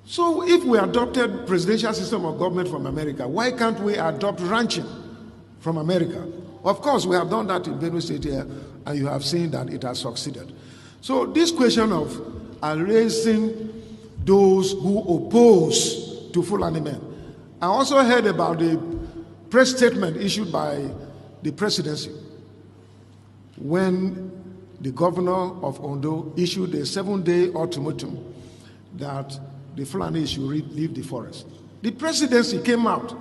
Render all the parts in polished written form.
So if we adopted presidential system of government from America, why can't we adopt ranching from America? Of course, we have done that in Benue State here, and you have seen that it has succeeded. So this question of erasing those who oppose to Fulani men. I also heard about the press statement issued by the presidency when the governor of Ondo issued a 7-day ultimatum that the Fulani should leave the forest. The presidency came out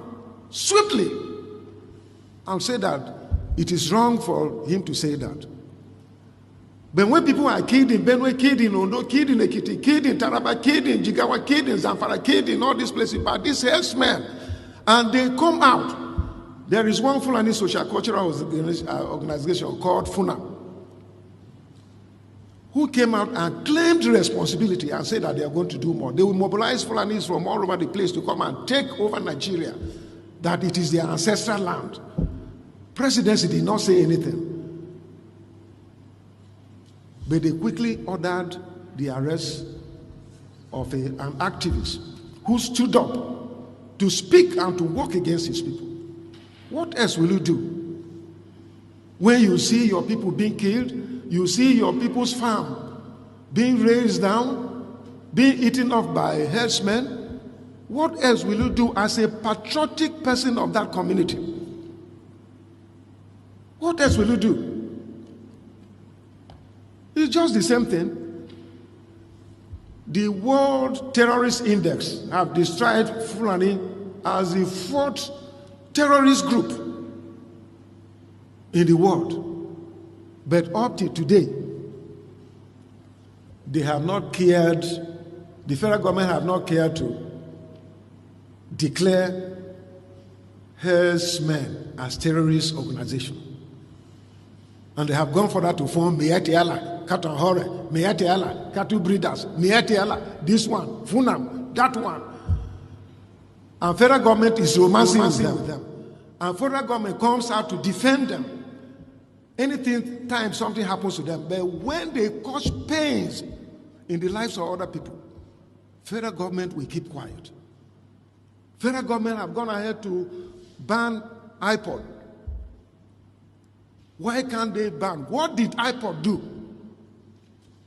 swiftly and said that it is wrong for him to say that. But when people are killed in Benue, killed in Ondo, killed in Ekiti, killed in Taraba, killed in Jigawa, killed in Zamfara, killed in all these places by these herdsmen, and they come out. There is one Fulani social cultural organization called FUNA, who came out and claimed responsibility and said that they are going to do more. They will mobilize Fulanis from all over the place to come and take over Nigeria, that it is their ancestral land. Presidency did not say anything. But they quickly ordered the arrest of an activist who stood up to speak and to work against his people. What else will you do? When you see your people being killed, you see your people's farm being razed down, being eaten up by herdsmen, what else will you do as a patriotic person of that community? What else will you do? It's just the same thing. The World Terrorist Index have described Fulani as the 4th terrorist group in the world. But up to today, they have not cared, the federal government have not cared to declare herdsmen as terrorist organization. And they have gone further to form Miati Allah, Cattle Hore, Miati Allah, Cattle Breeders, Miati Allah, this one, Funam, that one. And federal government is romancing with them. And federal government comes out to defend them. Anything time something happens to them, but when they cause pains in the lives of other people, federal government will keep quiet. Federal government have gone ahead to ban iPod. Why can't they ban? What did iPod do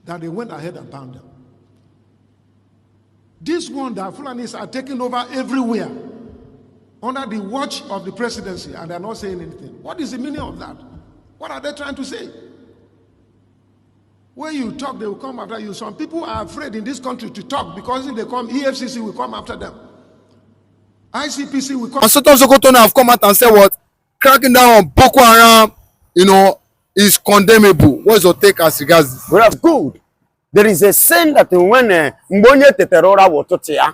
that they went ahead and banned them? This one that Fulanis are taking over everywhere under the watch of the presidency, and they're not saying anything. What is the meaning of that? What are they trying to say? When you talk, they will come after you. Some people are afraid in this country to talk because if they come, EFCC will come after them. ICPC will come. And Sultan Sokoto have come out and said what? Cracking down on Boko Haram, is condemnable. What is your take as regards this? Well, good. There is a saying that when Mbonye Teterora Wototia,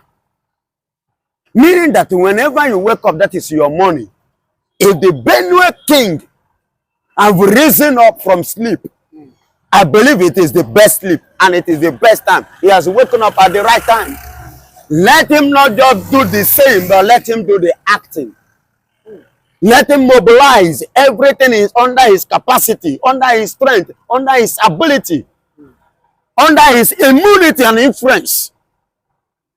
meaning that whenever you wake up, that is your morning. If the Benue king have risen up from sleep, I believe it is the best sleep and it is the best time. He has woken up at the right time. Let him not just do the same, but let him do the acting. Let him mobilize. Everything is under his capacity, under his strength, under his ability, under his immunity and influence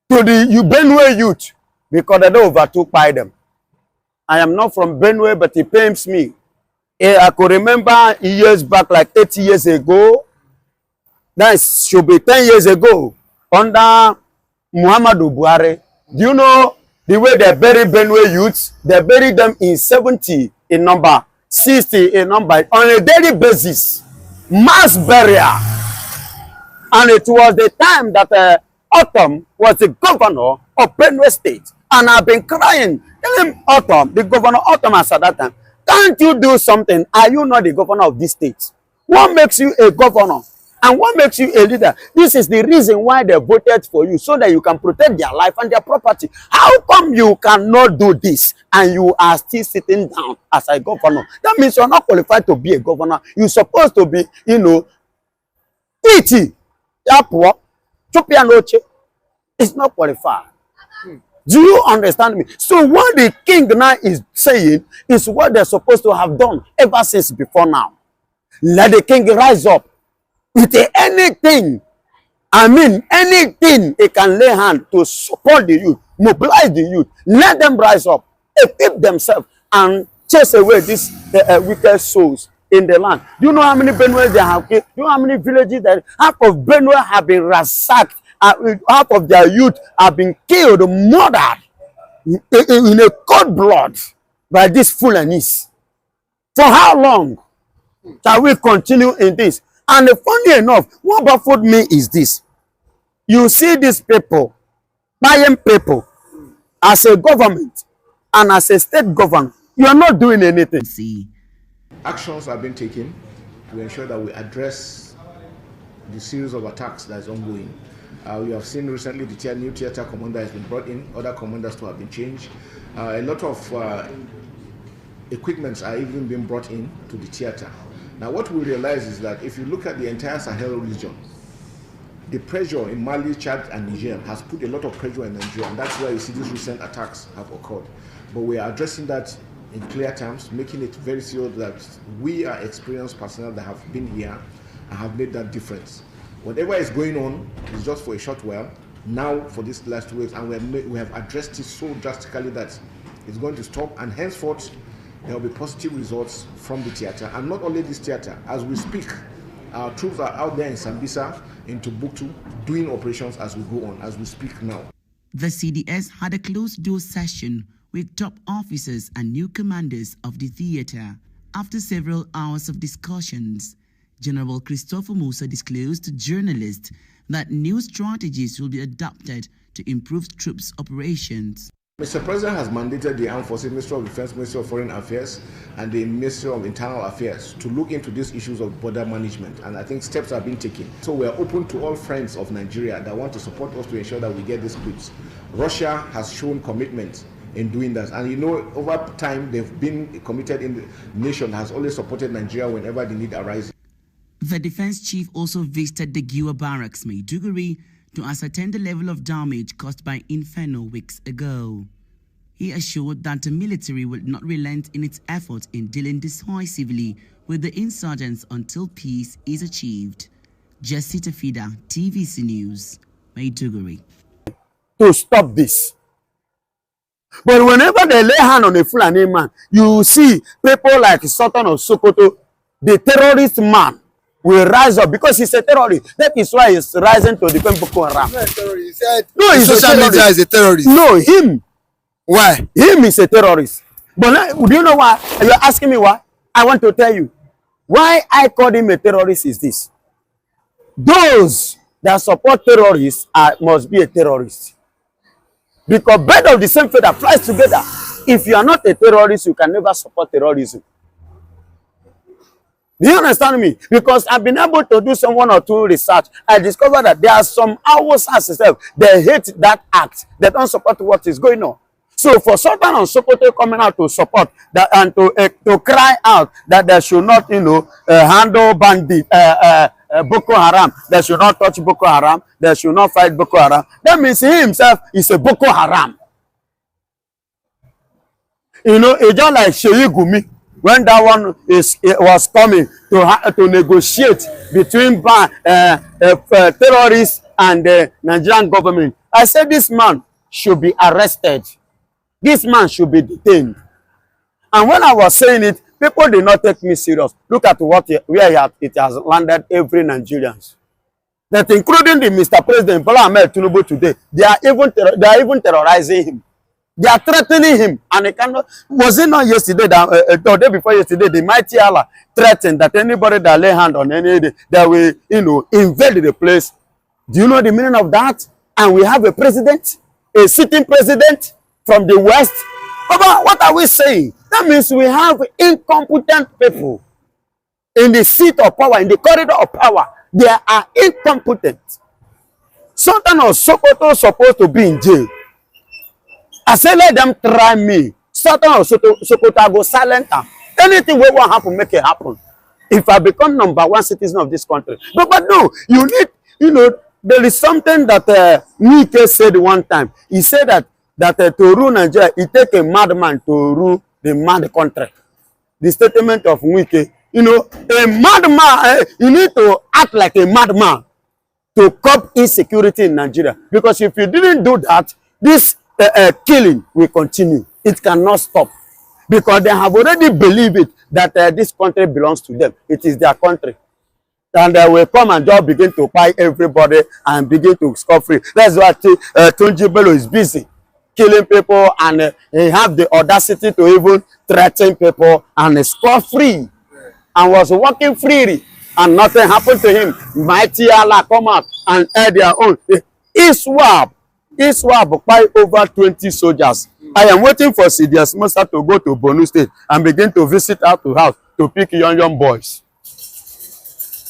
to the Benue youth, because they overtook by them. I am not from Benue, but it pains me. I could remember years back, like 8 years ago, that should be 10 years ago, under Muhammadu Buhari. Do you know the way they bury Benue youths? They bury them in 70 in number, 60 in number, on a daily basis. Mass burial. And it was the time that Autumn was the governor of Benue State. And I've been crying, telling Autumn, the governor Autumn at that time, can't you do something? Are you not the governor of this state? What makes you a governor? And what makes you a leader? This is the reason why they voted for you, so that you can protect their life and their property. How come you cannot do this and you are still sitting down as a governor? That means you're not qualified to be a governor. You're supposed to be, E.T. It's not qualified. Do you understand me? So what the king now is saying is what they're supposed to have done ever since before now. Let the king rise up with anything I mean, anything he can lay hand to support the youth, mobilize the youth, let them rise up, equip themselves, and chase away these wicked souls in the land. Do you know how many Benue they have killed? Do you know how many villages that half of Benue have been ransacked? Half of their youth have been killed, murdered in a cold blood by these Fulanis. For how long shall we continue in this? And funny enough, what baffled me is this. You see these people, buying people, as a government and as a state government, you are not doing anything. Actions have been taken to ensure that we address the series of attacks that is ongoing. We have seen recently the new theater commander has been brought in, other commanders to have been changed. A lot of equipments are even being brought in to the theater. Now what we realize is that if you look at the entire Sahel region, the pressure in Mali, Chad, and Niger has put a lot of pressure in Nigeria, and that's why you see these recent attacks have occurred. But we are addressing that in clear terms, making it very serious that we are experienced personnel that have been here and have made that difference. Whatever is going on is just for a short while. Now, for these last 2 weeks, and we have addressed it so drastically that it's going to stop, and henceforth, there will be positive results from the theater. And not only this theater, as we speak, our troops are out there in Sambisa, in Timbuktu, doing operations as we go on, as we speak now. The CDS had a closed-door session with top officers and new commanders of the theater. After several hours of discussions, General Christopher Musa disclosed to journalists that new strategies will be adopted to improve troops' operations. Mr. President has mandated the Armed Forces, Ministry of Defense, Ministry of Foreign Affairs, and the Ministry of Internal Affairs to look into these issues of border management, and I think steps have been taken. So we are open to all friends of Nigeria that want to support us to ensure that we get these quits. Russia has shown commitment in doing that, and you know, over time they've been committed in the nation, has always supported Nigeria whenever the need arises. The defense chief also visited the Giwa Barracks, Maiduguri, to ascertain the level of damage caused by Inferno weeks ago. He assured that the military will not relent in its efforts in dealing decisively with the insurgents until peace is achieved. Jesse Tafida, TVC News, Maiduguri. To stop this. But whenever they lay hand on a Fulani man, you see people like Sultan of Sokoto, the terrorist man, will rise up because he's a terrorist. That is why he's rising to defend Boko Haram. He said no, he's social media is a terrorist. No, him. Why? Him is a terrorist. But now, do you know why? You're asking me why? I want to tell you. Why I call him a terrorist is this. Those that support terrorists must be a terrorist. Because birds of the same feather flies together. If you are not a terrorist, you can never support terrorism. Do you understand me? Because I've been able to do some 1 or 2 research. I discovered that there are some hours as itself. They hate that act. They don't support what is going on. So for Sultan and Sokoto coming out to support that and to cry out that they should not, handle bandit, Boko Haram. They should not touch Boko Haram. They should not fight Boko Haram. That means he himself is a Boko Haram. It's just like Sheyi Gumi. When that one was coming to negotiate between terrorists and the Nigerian government, I said this man should be arrested. This man should be detained. And when I was saying it, people did not take me serious. Look at where it has landed every Nigerian. That including the Mr. President Bola Ahmed Tinubu today, they are even terrorizing him. They are threatening him, and it cannot. Was it not yesterday that the day before yesterday, the mighty Allah threatened that anybody that lay hand on any that will, invade the place? Do you know the meaning of that? And we have a president, a sitting president from the West. But what are we saying? That means we have incompetent people in the seat of power, in the corridor of power. They are incompetent. Sultan of Sokoto is supposed to be in jail. I say, let them try me. Sultan of Sokoto, I go silent. Anything we want happen, make it happen. If I become #1 citizen of this country. But no, you need, there is something that Wike said one time. He said that to rule Nigeria, it takes a madman to rule the mad country. The statement of Wike, a madman, you need to act like a madman to curb insecurity in Nigeria. Because if you didn't do that, this killing will continue. It cannot stop. Because they have already believed it that this country belongs to them. It is their country. And they will come and just begin to buy everybody and begin to score free. That's why Tunji Bello is busy killing people, and he have the audacity to even threaten people and score free, and was working freely, and nothing happened to him. Mighty Allah come out and add their own. ISWAP by over 20 soldiers. I am waiting for CDS Musa to go to Benue State and begin to visit house to house to pick young boys.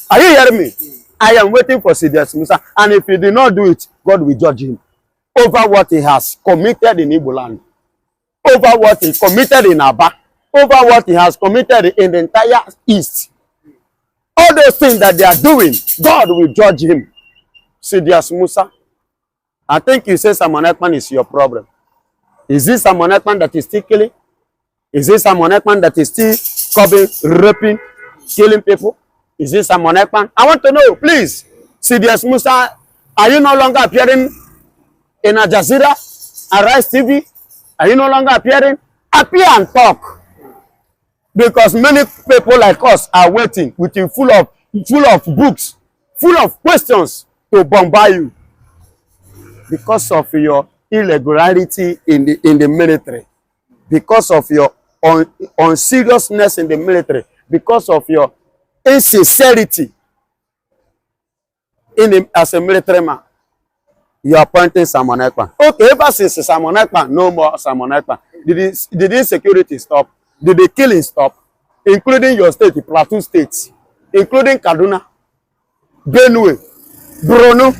Are you hearing me? I am waiting for CDS Musa, and if he did not do it, God will judge him over what he has committed in Igbo land, over what he committed in Aba, over what he has committed in the entire East. All those things that they are doing, God will judge him. CDS Musa, I think you say Simon Ekman is your problem. Is this Simon Ekman that is still killing? Is this Simon Ekman that is still covering, raping, killing people? Is this Simon Ekman? I want to know, please. CDS Musa, are you no longer appearing in Al Jazeera, Arise TV? Are you no longer appearing? Appear and talk. Because many people like us are waiting with you full of books, full of questions to bombard you. Because of your irregularity in the military, because of your unseriousness in the military, because of your insincerity as a military man, you are appointing Simon Ekman. Okay, ever since Simon Ekman, no more Simon Ekman. Did the insecurity stop? Did the killing stop? Including your state, the Plateau states, including Kaduna, Benue, Borno,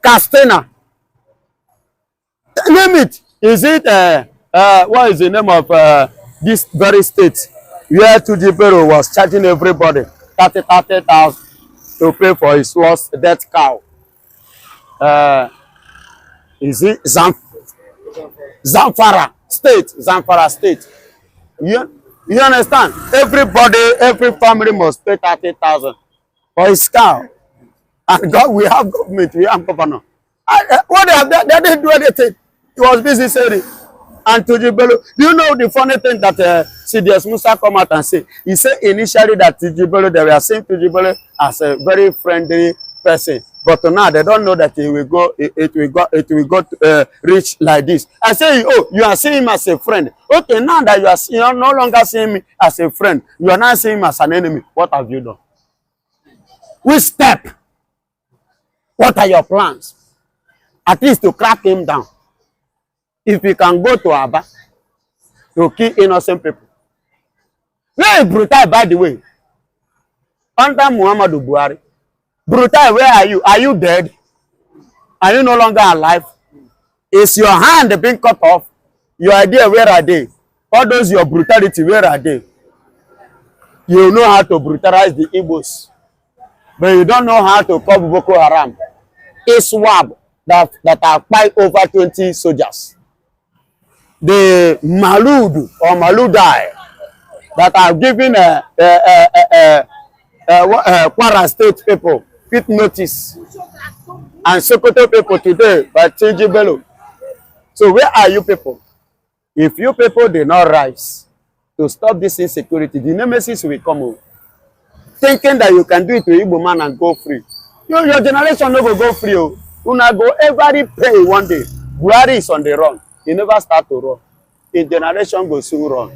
Castena. Name it. Is it what is the name of this very state where Tunji Bello was charging everybody 30,000 to pay for his lost dead cow? Is it Zamfara State? Zamfara State. You understand? Everybody, every family must pay 30,000 for his cow. And God, we have government, we have governor. What they have done, they didn't do anything. He was busy saying. And Tunji Bello, do you know the funny thing that CDS Musa come out and say? He said initially that Tunji Bello, they were seeing Tunji Bello as a very friendly person. But now they don't know that it will go reach like this. I say, oh, you are seeing him as a friend. Okay, now that you are no longer seeing me as a friend, you are now seeing him as an enemy. What have you done? Which step? What are your plans? At least to crack him down. If you can go to Aba to kill innocent people. Very brutal, by the way. Under Muhammadu Buhari. Brutal, where are you? Are you dead? Are you no longer alive? Is your hand being cut off? Your idea, where are they? All those your brutality, where are they? You know how to brutalize the Igbos, but you don't know how to curb Boko Haram. ISWAP that are quite over 20 soldiers. The Malud or Maludai that are giving Kwara State people fit notice, and Sokoto people today by Tunji Bello. So where are you people? If you people did not rise to stop this insecurity, the nemesis will come over. Thinking that you can do it to Igbo man and go free. Your generation no go free. Una go every pray one day. Buhari is on the run. He never start to run. His generation go soon run.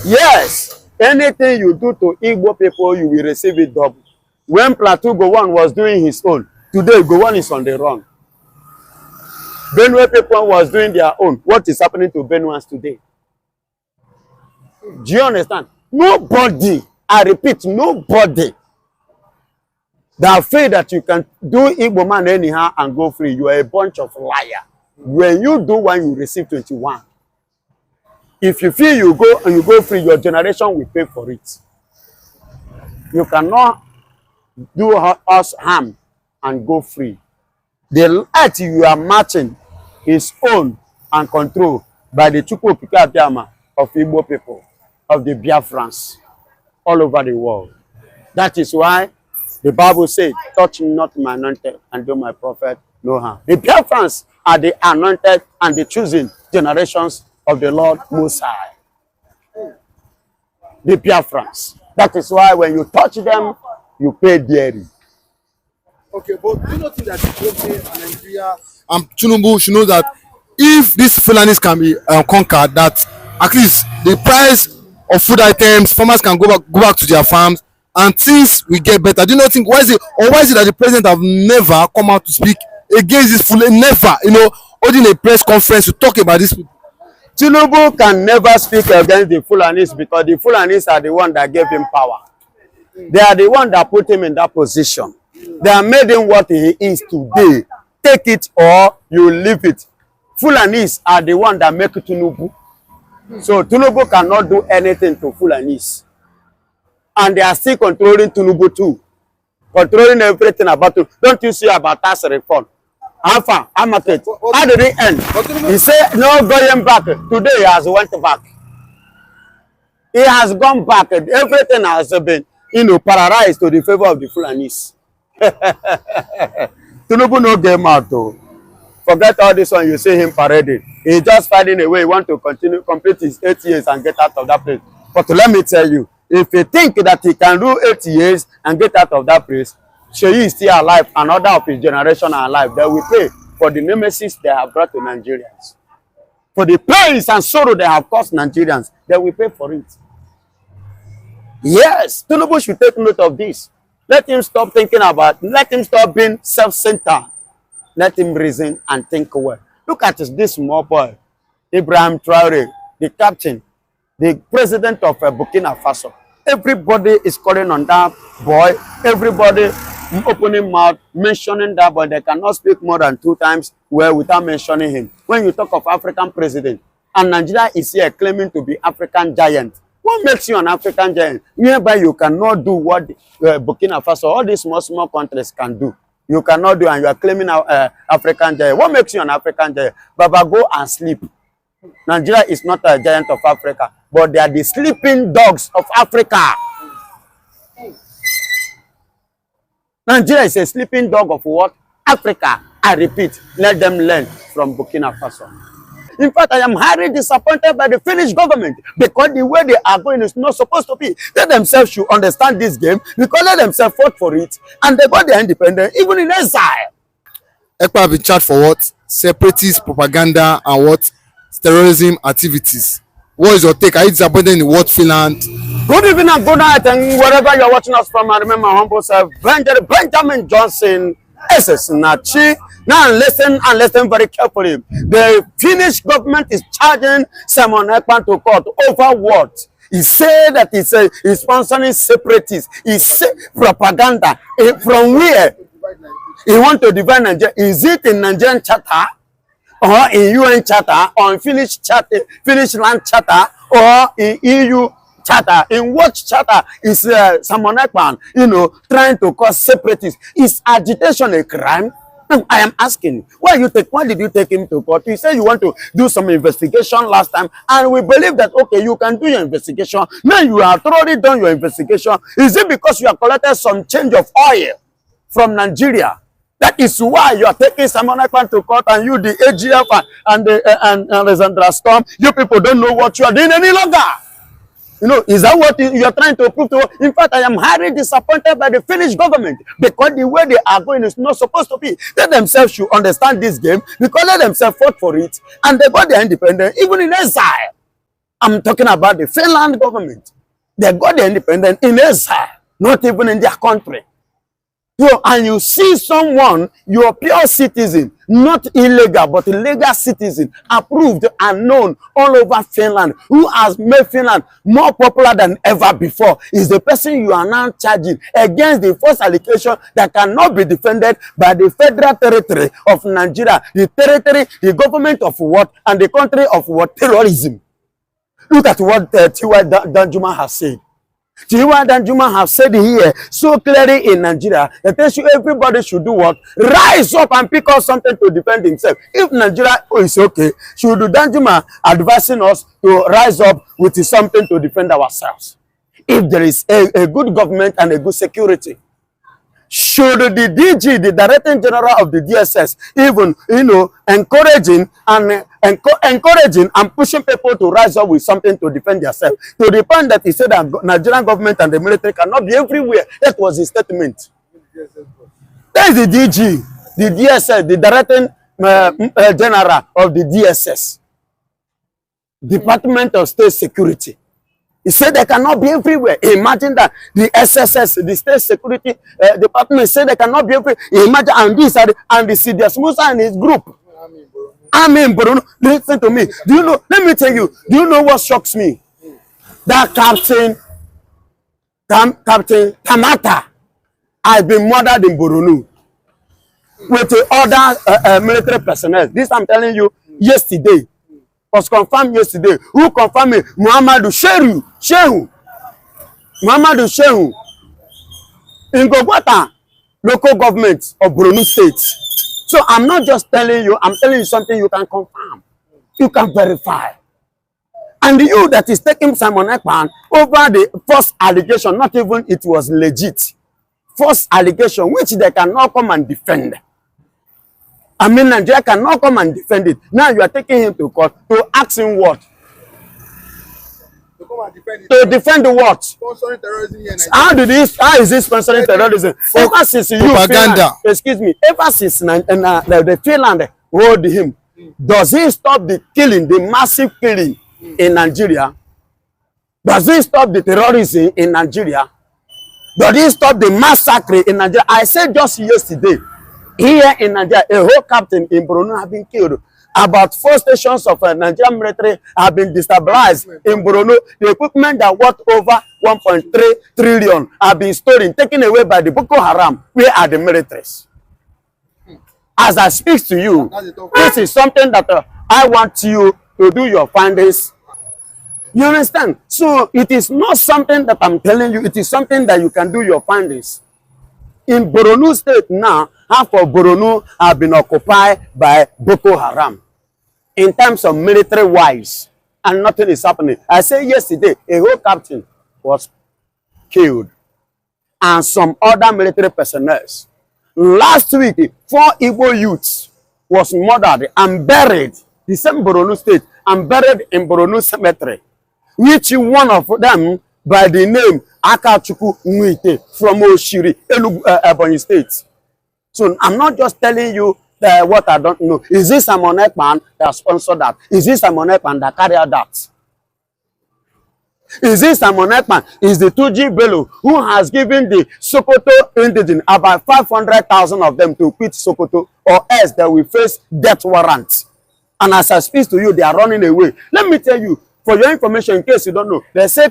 Yes, anything you do to Igbo people, you will receive it double. When Plateau Gowon was doing his own, today Gowon is on the run. Benue people was doing their own. What is happening to Benuans today? Do you understand? Nobody, I repeat, nobody that feel that you can do Igbo man anyhow and go free. You are a bunch of liars. When you do one, you receive 21. If you feel you go and you go free, your generation will pay for it. You cannot do us harm and go free. The light you are matching is owned and controlled by the Chukwu Abiyama of Igbo people, of the Biafrans all over the world. That is why The Bible says, touch not my anointed and do my prophet no harm. The Biafrans are the anointed and the chosen generations of the Lord Most High. The Biafrans. That is why when you touch them, you pay dearly. Okay, but do you not think that Nigeria and Tinubu should know that if these Fulanis can be conquered, that at least the price of food items, farmers can go back to their farms and things will get better? Do you not think why is it that the president have never come out to speak against this Fulani? Never, holding a press conference to talk about this. Tinubu can never speak against the Fulanis because the Fulanis are the one that gave him power. They are the one that put him in that position. They have made him what he is today. Take it or you leave it. Fulanis are the one that make Tinubu. So Tinubu cannot do anything to Fulanis. And they are still controlling Tinubu too. Controlling everything about it. Don't you see about tax reform? Alpha, Amaket. How did it end? He said no going back. Today he has went back. He has gone back. Everything has been, paralyzed to the favor of the Fulanis. Tinubu no game out though. Forget all this one you see him parading. He's just finding a way. He want to complete his 8 years and get out of that place. But let me tell you, if you think that he can do 8 years and get out of that place, Sheyi is still alive, and other of his generation are alive. They will pay for the nemesis they have brought to Nigerians. For the pains and sorrow they have caused Nigerians, they will pay for it. Yes, Tinubu should take note of this. Let him stop let him stop being self-centered. Let him reason and think well. Look at this small boy, Ibrahim Traore, the captain, the president of Burkina Faso. Everybody is calling on that boy. Everybody opening mouth, mentioning that boy. They cannot speak more than 2 times without mentioning him. When you talk of African president, and Nigeria is here claiming to be African giant, what makes you an African giant? Nearby you cannot do what Burkina Faso, all these small countries can do. You cannot do, and you are claiming African giant. What makes you an African giant? Baba, go and sleep. Nigeria is not a giant of Africa, but they are the sleeping dogs of Africa. Nigeria is a sleeping dog of what? Africa. I repeat, let them learn from Burkina Faso. In fact, I am highly disappointed by the Finnish government because the way they are going is not supposed to be. They themselves should understand this game because they themselves fought for it and they got their independence even in exile. ECPA have been charged for what? Separatist propaganda and what? Terrorism activities. What is your take? Are you disappointed in the word Finland? Good evening and good night, and wherever you are watching us from, I remember my humble self, Benjamin Johnson, SS Nachi. Now listen very carefully. The Finnish government is charging Simon Ekpan to court over what? He said that he's sponsoring separatists. He said propaganda. From where? He want to divide Nigeria. Is it in Nigerian charter? Or in UN charter? Or in Finnish land charter? Or in EU charter? In what charter is Simon Ekpan, trying to cause separatists? Is agitation a crime? No, I am asking, why did you take him to court? You said you want to do some investigation last time, and we believe that, okay, you can do your investigation. Now you have already done your investigation. Is it because you have collected some change of oil from Nigeria? That is why you are taking Simon Ekpan to court, and you, the AGF and Alexandra Storm, you people don't know what you are doing any longer. Is that what you are trying to prove to? In fact, I am highly disappointed by the Finnish government because the way they are going is not supposed to be. They themselves should understand this game because they themselves fought for it and they got their independence even in exile. I'm talking about the Finland government. They got their independence in exile, not even in their country. And you see someone, you're a pure citizen, not illegal, but a legal citizen, approved and known all over Finland, who has made Finland more popular than ever before, is the person you are now charging against the first allegation that cannot be defended by the federal territory of Nigeria, the territory, the government of what, and the country of what? Terrorism. Look at what T.Y. Danjuma has said. T.Y. Danjuma have said here so clearly in Nigeria that everybody should do what? Rise up and pick up something to defend himself. If Nigeria is okay, should Danjuma advising us to rise up with something to defend ourselves? If there is a good government and a good security. should the DG, the Director General of the DSS, even, encouraging and pushing people to rise up with something to defend themselves, to the point that he said that Nigerian government and the military cannot be everywhere. That was his statement. That is the DG, the DSS, the Director General of the DSS, Department of State Security. He said they cannot be everywhere. Imagine that the SSS, the State Security Department, said they cannot be everywhere. Imagine, and this and the CDS Musa and his group. Àrmy in Borno. Listen to me. Do you know? Let me tell you. Do you know what shocks me? That Captain Tamata has been murdered in Borno with the other military personnel. This I'm telling you yesterday. Was confirmed yesterday. Who confirmed it? Muhammadu Shehu in Gogwata, local government of Borno State. So I'm not just telling you, I'm telling you something you can confirm. You can verify. And you that is taking Simon Ekpan over the first allegation, not even it was legit. First allegation, which they cannot come and defend. I mean, Nigeria cannot come and defend it. Now you are taking him to court to ask him what? To come and defend it. To defend what? Sponsoring terrorism here in Nigeria. How is this sponsoring terrorism? Ever since you propaganda. Excuse me. Ever since the Finland hold him, does he stop the killing, the massive killing in Nigeria? Does he stop the terrorism in Nigeria? Does he stop the massacre in Nigeria? I said just yesterday. Here in Nigeria, a whole captain in Borno have been killed. About 4 stations of Nigerian military have been destabilized in Borno. The equipment that worth over 1.3 trillion have been stolen, taken away by the Boko Haram. Where are the militaries? As I speak to you, this is something that I want you to do your findings. You understand? So it is not something that I'm telling you. It is something that you can do your findings. In Borno State now, half of Borno have been occupied by Boko Haram in terms of military-wise, and nothing is happening. I said yesterday, a whole captain was killed and some other military personnel. Last week, 4 Igbo youths was murdered and buried, the same Borno State, and buried in Borno Cemetery, which one of them by the name Akachuku Nwite from Oshiri, Ebonyi State. So I'm not just telling you what I don't know. Is this a Simon Ekpan that sponsored that? Is this a Simon Ekpan that carried out that? Is this Simon Ekpan? Is the 2G Bello who has given the Sokoto indigene about 500,000 of them to quit Sokoto, or else they will face death warrants? And as I speak to you, they are running away. Let me tell you, for your information, in case you don't know, they say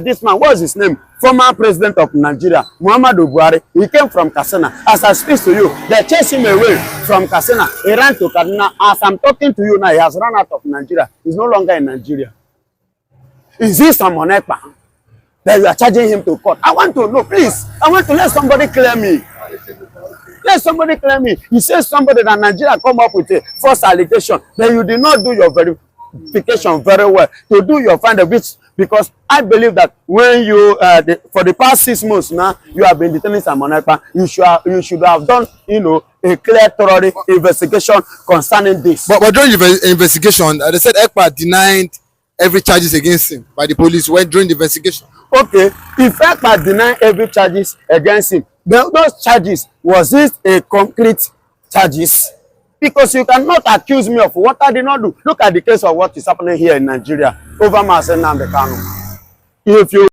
this man, what is his name? Former president of Nigeria, Muhammadu Buhari. He came from Katsina. As I speak to you, they chased him away from Katsina. He ran to Kaduna. As I'm talking to you now, he has run out of Nigeria. He's no longer in Nigeria. Is this Simon Ekpan that you are charging him to court? I want to know, please. I want to let somebody clear me. Let somebody clear me. You say somebody that Nigeria come up with a false allegation, then you did not do your verification very well to do your findings. Because I believe that when you, for the past 6 months now, you have been detaining Simon Ekpan, you should have done, a clear, thorough investigation concerning this. But during the investigation, they said Ekpan denied every charges against him by the police during the investigation. Okay, if Ekpan denied every charges against him, those charges, was it a concrete charges? Because you cannot accuse me of what I did not do. Look at the case of what is happening here in Nigeria over Masen Nnamdi Kanu. If you